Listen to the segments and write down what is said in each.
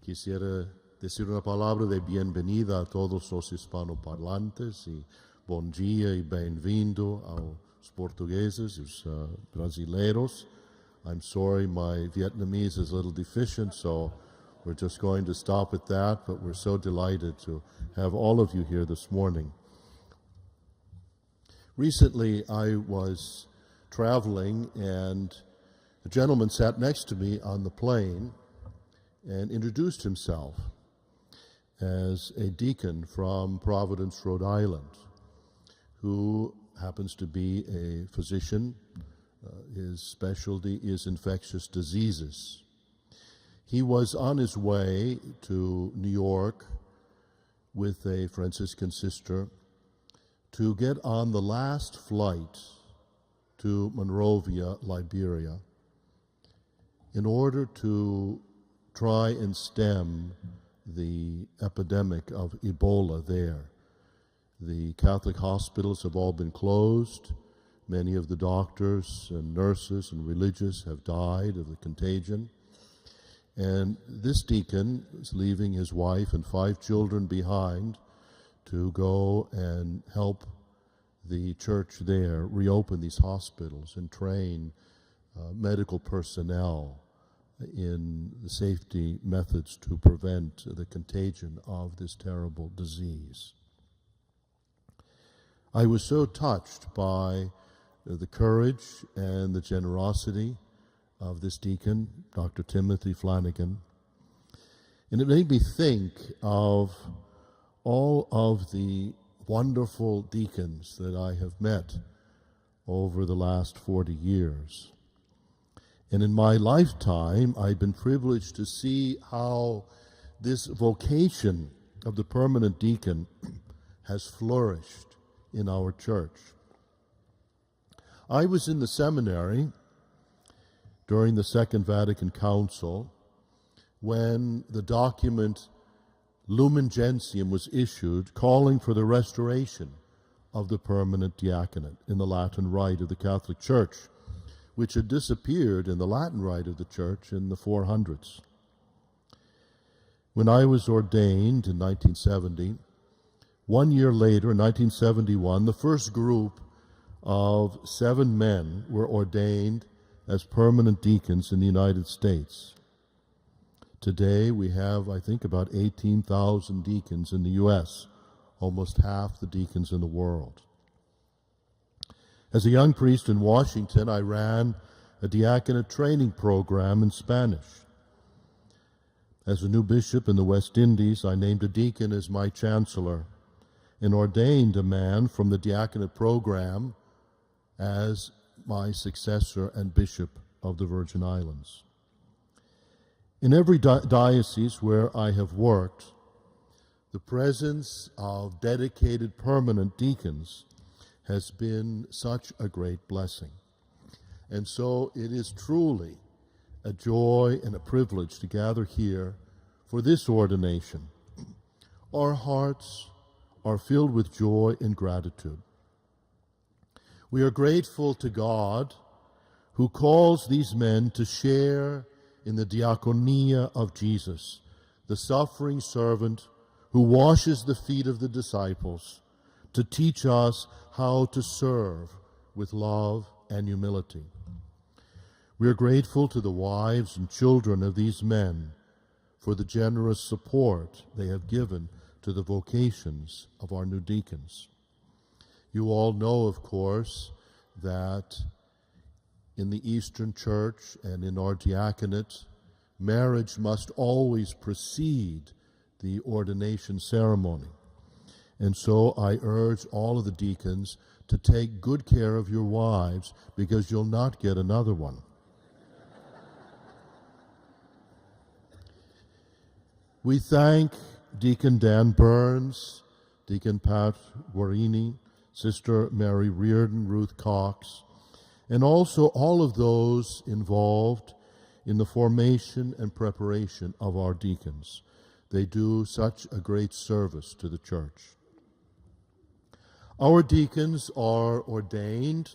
Quisiera decir una palabra de bienvenida a todos los hispanoparlantes y bom dia y bem-vindo aos portugueses, os brasileiros. I'm sorry my Vietnamese is a little deficient, so we're just going to stop at that, but we're so delighted to have all of you here this morning. Recently, I was traveling, and a gentleman sat next to me on the plane and introduced himself as a deacon from Providence, Rhode Island, who happens to be a physician. His specialty is infectious diseases. He was on his way to New York with a Franciscan sister to get on the last flight to Monrovia, Liberia, in order to try and stem the epidemic of Ebola there. The Catholic hospitals have all been closed. Many of the doctors and nurses and religious have died of the contagion. And this deacon is leaving his wife and 5 children behind to go and help the church there reopen these hospitals and train medical personnel in the safety methods to prevent the contagion of this terrible disease. I was so touched by the courage and the generosity of this deacon, Dr. Timothy Flanagan, and it made me think of all of the wonderful deacons that I have met over the last 40 years. And in my lifetime, I've been privileged to see how this vocation of the permanent deacon has flourished in our church. I was in the seminary during the Second Vatican Council when the document Lumen Gentium was issued calling for the restoration of the permanent diaconate in the Latin Rite of the Catholic Church, which had disappeared in the Latin Rite of the Church in the 400s. When I was ordained in 1970, 1 year later, in 1971, the first group of 7 men were ordained as permanent deacons in the United States. Today we have, I think, about 18,000 deacons in the U.S., almost half the deacons in the world. As a young priest in Washington, I ran a diaconate training program in Spanish. As a new bishop in the West Indies, I named a deacon as my chancellor and ordained a man from the diaconate program as my successor and bishop of the Virgin Islands. In every diocese where I have worked, the presence of dedicated permanent deacons has been such a great blessing. And so it is truly a joy and a privilege to gather here for this ordination. Our hearts are filled with joy and gratitude. We are grateful to God who calls these men to share in the diaconia of Jesus, the suffering servant who washes the feet of the disciples, to teach us how to serve with love and humility. We are grateful to the wives and children of these men for the generous support they have given to the vocations of our new deacons. You all know, of course, that in the Eastern Church and in our diaconate, marriage must always precede the ordination ceremony. And so I urge all of the deacons to take good care of your wives, because you'll not get another one. We thank Deacon Dan Burns, Deacon Pat Guarini, Sister Mary Reardon, Ruth Cox, and also all of those involved in the formation and preparation of our deacons. They do such a great service to the church. Our deacons are ordained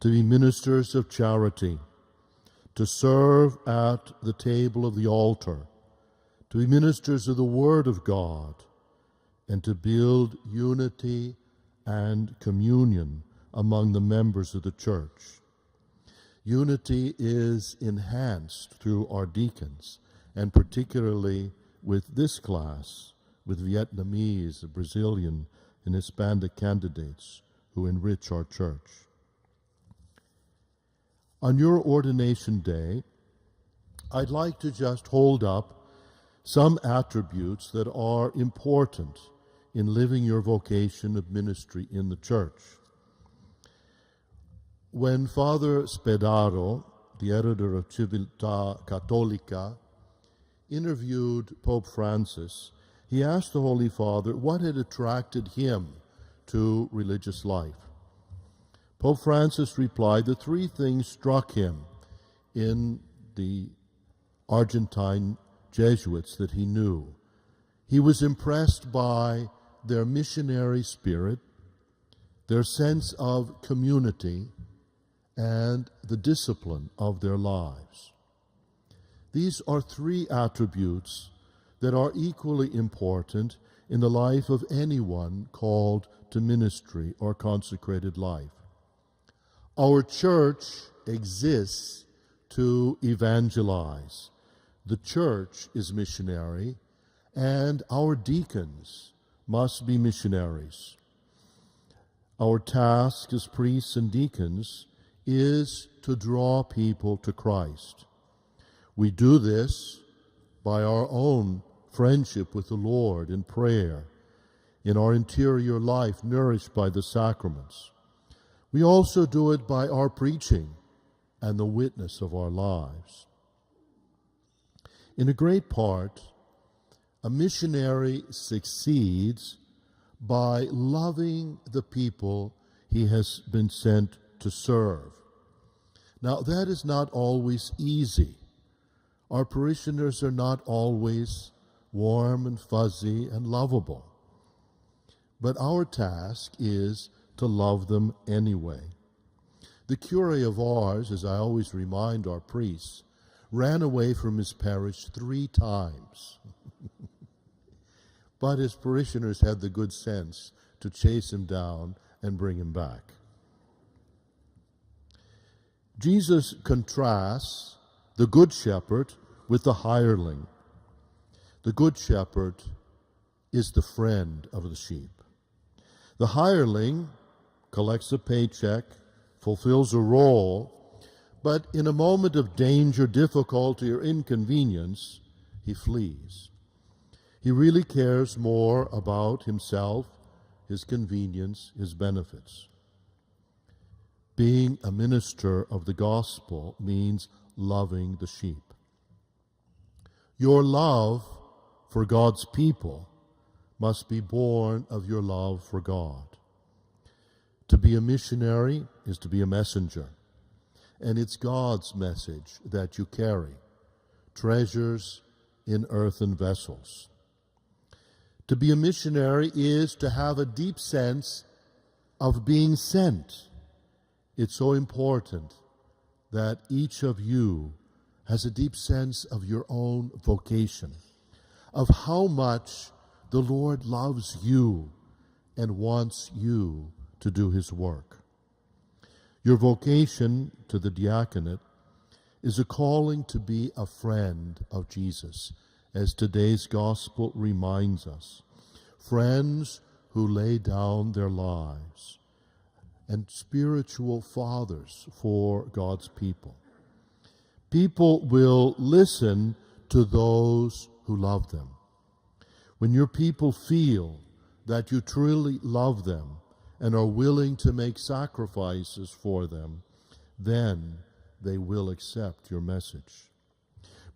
to be ministers of charity, to serve at the table of the altar, to be ministers of the Word of God, and to build unity and communion among the members of the church. Unity is enhanced through our deacons, and particularly with this class, with Vietnamese, Brazilian, and Hispanic candidates who enrich our church. On your ordination day, I'd like to just hold up some attributes that are important in living your vocation of ministry in the church. When Father Spadaro, the editor of Civiltà Cattolica, interviewed Pope Francis, he asked the Holy Father what had attracted him to religious life. Pope Francis replied that three things struck him in the Argentine Jesuits that he knew. He was impressed by their missionary spirit, their sense of community, and the discipline of their lives. These are three attributes that are equally important in the life of anyone called to ministry or consecrated life. Our church exists to evangelize. The church is missionary, and our deacons must be missionaries. Our task as priests and deacons is to draw people to Christ. We do this by our own friendship with the Lord in prayer, in our interior life nourished by the sacraments. We also do it by our preaching and the witness of our lives. In a great part, a missionary succeeds by loving the people he has been sent to serve. Now, that is not always easy. Our parishioners are not always warm and fuzzy and lovable. But our task is to love them anyway. The curé of ours, as I always remind our priests, ran away from his parish 3 times. But his parishioners had the good sense to chase him down and bring him back. Jesus contrasts the good shepherd with the hireling. The good shepherd is the friend of the sheep. The hireling collects a paycheck, fulfills a role, but in a moment of danger, difficulty, or inconvenience, he flees. He really cares more about himself, his convenience, his benefits. Being a minister of the gospel means loving the sheep. Your love for God's people must be born of your love for God. To be a missionary is to be a messenger, and it's God's message that you carry, treasures in earthen vessels. To be a missionary is to have a deep sense of being sent. It's so important that each of you has a deep sense of your own vocation, of how much the Lord loves you and wants you to do his work. Your vocation to the diaconate is a calling to be a friend of Jesus, as today's gospel reminds us. Friends who lay down their lives, and spiritual fathers for God's people. People will listen to those who love them. When your people feel that you truly love them and are willing to make sacrifices for them, then they will accept your message.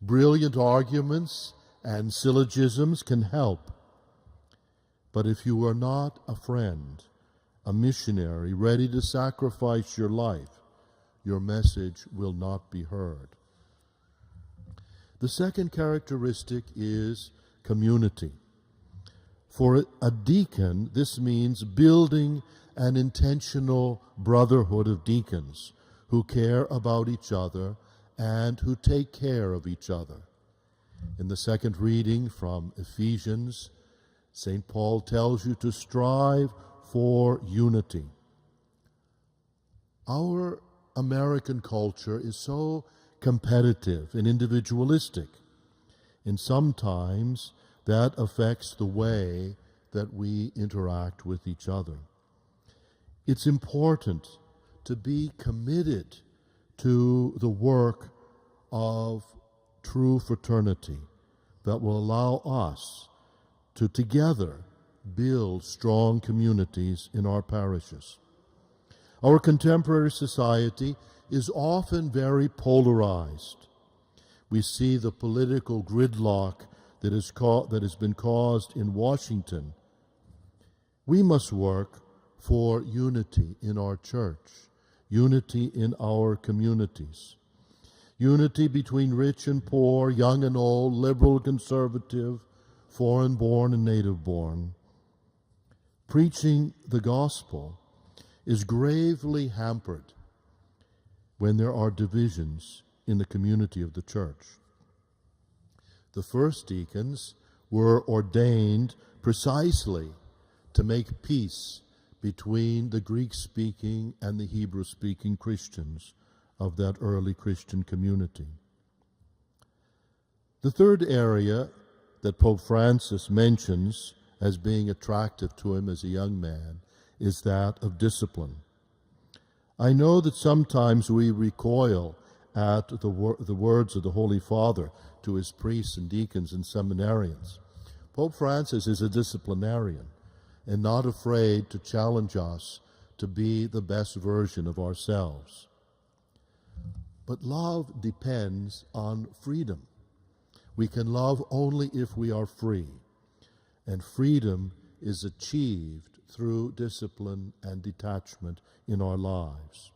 Brilliant arguments and syllogisms can help, but if you are not a friend, a missionary ready to sacrifice your life, your message will not be heard. The second characteristic is community. For a deacon, this means building an intentional brotherhood of deacons who care about each other and who take care of each other. In the second reading from Ephesians, St. Paul tells you to strive for unity. Our American culture is so competitive and individualistic, and sometimes that affects the way that we interact with each other. It's important to be committed to the work of true fraternity that will allow us to together build strong communities in our parishes. Our contemporary society is often very polarized. We see the political gridlock that has been caused in Washington. We must work for unity in our church, unity in our communities, unity between rich and poor, young and old, liberal, conservative, foreign-born and native-born. Preaching the gospel is gravely hampered when there are divisions in the community of the church. The first deacons were ordained precisely to make peace between the Greek-speaking and the Hebrew-speaking Christians of that early Christian community. The third area that Pope Francis mentions as being attractive to him as a young man is that of discipline. I know that sometimes we recoil at the words of the Holy Father to his priests and deacons and seminarians. Pope Francis is a disciplinarian and not afraid to challenge us to be the best version of ourselves. But love depends on freedom. We can love only if we are free, and freedom is achieved through discipline and detachment in our lives.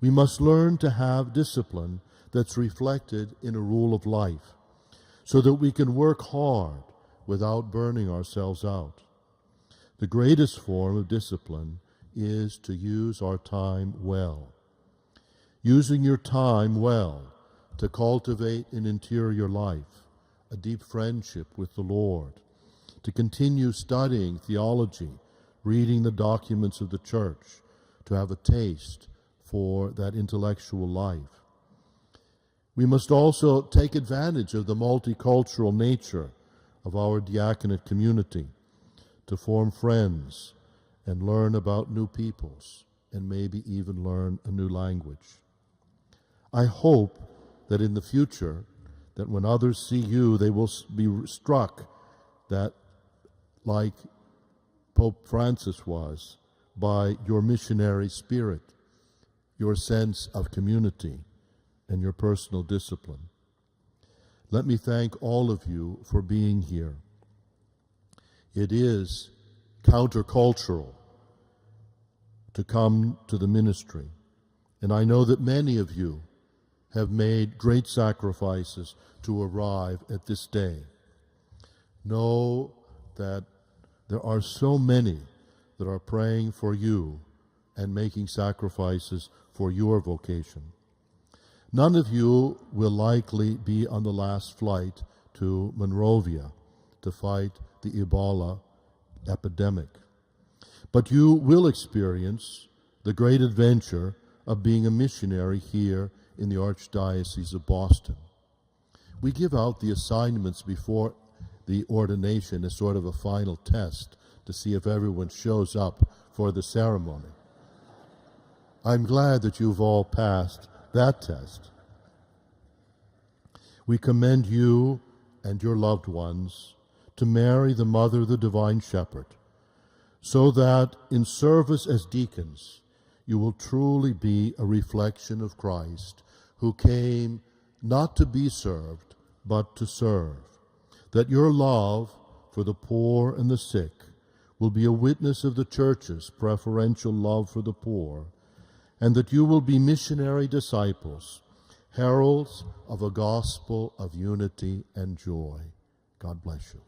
We must learn to have discipline that's reflected in a rule of life, so that we can work hard without burning ourselves out. The greatest form of discipline is to use our time well. Using your time well to cultivate an interior life, a deep friendship with the Lord, to continue studying theology, reading the documents of the church, to have a taste for that intellectual life. We must also take advantage of the multicultural nature of our diaconate community to form friends and learn about new peoples and maybe even learn a new language. I hope that in the future, that when others see you, they will be struck that, like Pope Francis was, by your missionary spirit, your sense of community, and your personal discipline. Let me thank all of you for being here. It is countercultural to come to the ministry, and I know that many of you have made great sacrifices to arrive at this day. Know that there are so many that are praying for you and making sacrifices for your vocation. None of you will likely be on the last flight to Monrovia to fight the Ebola epidemic. But you will experience the great adventure of being a missionary here in the Archdiocese of Boston. We give out the assignments before the ordination as sort of a final test to see if everyone shows up for the ceremony. I'm glad that you've all passed that test. We commend you and your loved ones to Mary, the Mother of the Divine Shepherd, so that in service as deacons, you will truly be a reflection of Christ, who came not to be served, but to serve, that your love for the poor and the sick will be a witness of the Church's preferential love for the poor, and that you will be missionary disciples, heralds of a gospel of unity and joy. God bless you.